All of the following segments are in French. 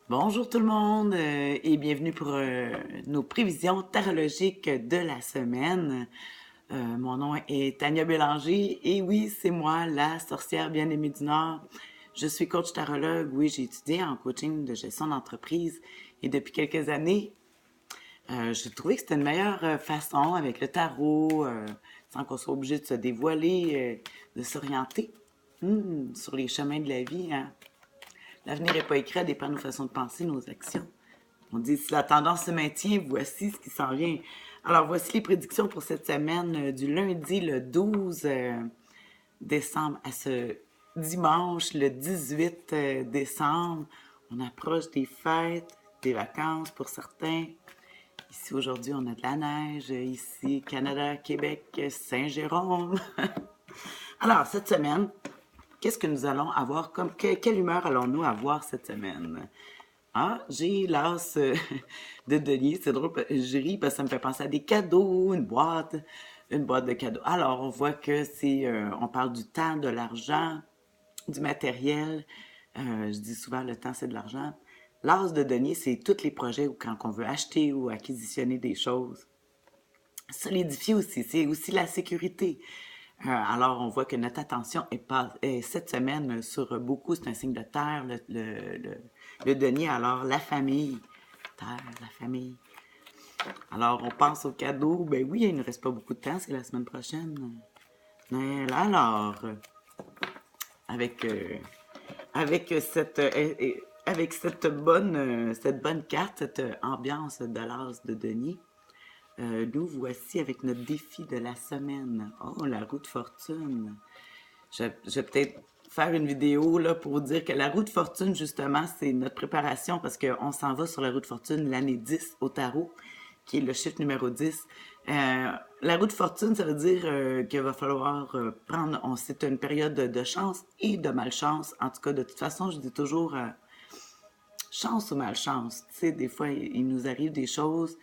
Bonjour tout le monde et bienvenue pour nos prévisions tarologiques de la semaine. Mon nom est Tania Bélanger et oui, c'est moi, la sorcière bien-aimée du Nord. Je suis coach tarologue, oui, j'ai étudié en coaching de gestion d'entreprise et depuis quelques années, j'ai trouvé que c'était une meilleure façon avec le tarot, sans qu'on soit obligé de se dévoiler, de s'orienter sur les chemins de la vie, hein. L'avenir n'est pas écrit, dépend de nos façons de penser, nos actions. On dit si la tendance se maintient, voici ce qui s'en vient. Alors, voici les prédictions pour cette semaine du lundi le 12 décembre à ce dimanche le 18 décembre. On approche des fêtes, des vacances pour certains. Ici, aujourd'hui, on a de la neige. Ici, Canada, Québec, Saint-Jérôme. Alors, cette semaine, qu'est-ce que nous allons avoir comme... Quelle humeur allons-nous avoir cette semaine? Ah, j'ai l'as de denier. C'est drôle, je ris parce que ça me fait penser à des cadeaux, une boîte de cadeaux. Alors, on voit que on parle du temps, de l'argent, du matériel. Je dis souvent, le temps, c'est de l'argent. L'as de denier, c'est tous les projets où quand on veut acheter ou acquisitionner des choses. Solidifier aussi, c'est aussi la sécurité. Alors, on voit que notre attention est cette semaine sur beaucoup, c'est un signe de terre, le denier. Alors, la famille, terre, la famille. Alors, on pense aux cadeaux. Ben oui, il ne reste pas beaucoup de temps, c'est la semaine prochaine. Mais là, alors, avec, euh, avec cette bonne carte, cette ambiance de l'as de denier, nous voici avec notre défi de la semaine. Oh, la roue de fortune. Je vais peut-être faire une vidéo là, pour vous dire que la roue de fortune, justement, c'est notre préparation parce qu'on s'en va sur la roue de fortune l'année 10 au tarot, qui est le chiffre numéro 10. La roue de fortune, ça veut dire qu'il va falloir prendre... c'est une période de chance et de malchance. En tout cas, de toute façon, je dis toujours chance ou malchance. Tu sais, des fois, il nous arrive des choses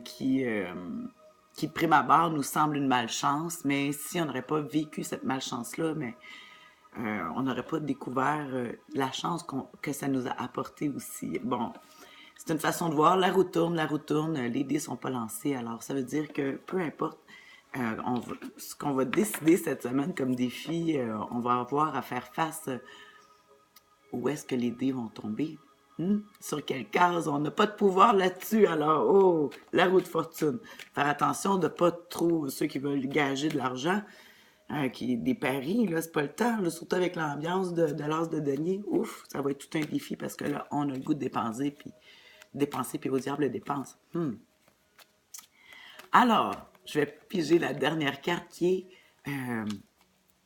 qui, de prime abord, nous semblent une malchance, mais si on n'aurait pas vécu cette malchance-là, mais on n'aurait pas découvert la chance que ça nous a apporté aussi. Bon, c'est une façon de voir. La roue tourne, les dés sont pas lancés. Alors, ça veut dire que peu importe ce qu'on va décider cette semaine comme défi, on va avoir à faire face où est-ce que les dés vont tomber. Sur quelle case? On n'a pas de pouvoir là-dessus. Alors, oh, la roue de fortune. Faire attention de pas trop ceux qui veulent gager de l'argent, des paris, là, c'est pas le temps, là, surtout avec l'ambiance de l'as de denier. Ouf, ça va être tout un défi parce que là, on a le goût de dépenser, puis au diable les dépenses. Alors, je vais piger la dernière carte qui est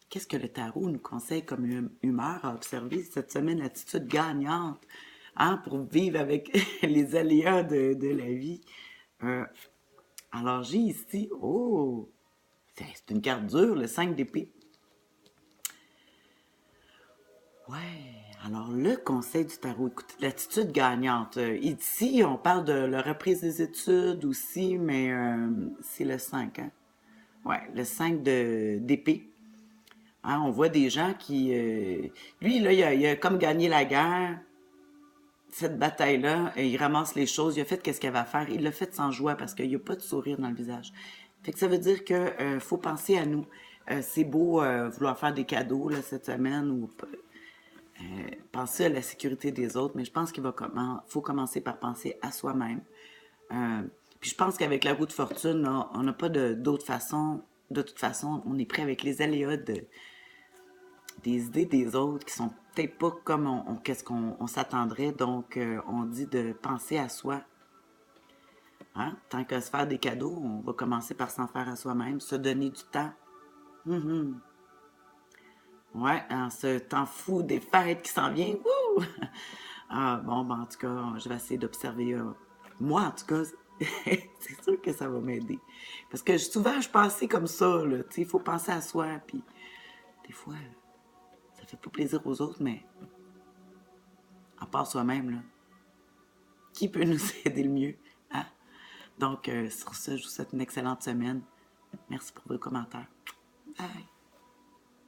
qu'est-ce que le tarot nous conseille comme humeur à observer cette semaine, attitude gagnante, hein, pour vivre avec les aléas de la vie. Euh, alors, j'ai ici, oh, c'est une carte dure, le 5 d'épée. Ouais, alors le conseil du tarot, écoutez, l'attitude gagnante. Ici, on parle de la reprise des études aussi, mais c'est le 5, hein? Ouais, le 5 d'épée. Hein, on voit des gens qui... lui, là, il a comme gagné la guerre, cette bataille-là, et il ramasse les choses, il a fait qu'est-ce qu'il avait à faire, il l'a fait sans joie parce qu'il n'y a pas de sourire dans le visage. Fait que ça veut dire que faut penser à nous. C'est beau vouloir faire des cadeaux là, cette semaine ou penser à la sécurité des autres, mais je pense faut commencer par penser à soi-même. Euh, Puis je pense qu'avec la roue de fortune, là, on n'a pas d'autre façon. De toute façon, on est prêt avec les aléas des idées des autres qui sont peut-être pas comme qu'est-ce qu'on s'attendrait. Donc, on dit de penser à soi. Hein? Tant qu'à se faire des cadeaux, on va commencer par s'en faire à soi-même, se donner du temps. Mhm. Ouais, en ce temps fou des fêtes qui s'en vient. Wouh! Ah, bon, ben, en tout cas, je vais essayer d'observer. Moi, en tout cas, c'est sûr que ça va m'aider. Parce que souvent, je pensais comme ça, là. Tu sais, il faut penser à soi, puis des fois, ça fait pas plaisir aux autres, mais à part soi-même, là, qui peut nous aider le mieux? Hein? Donc, sur ça, je vous souhaite une excellente semaine. Merci pour vos commentaires. Bye!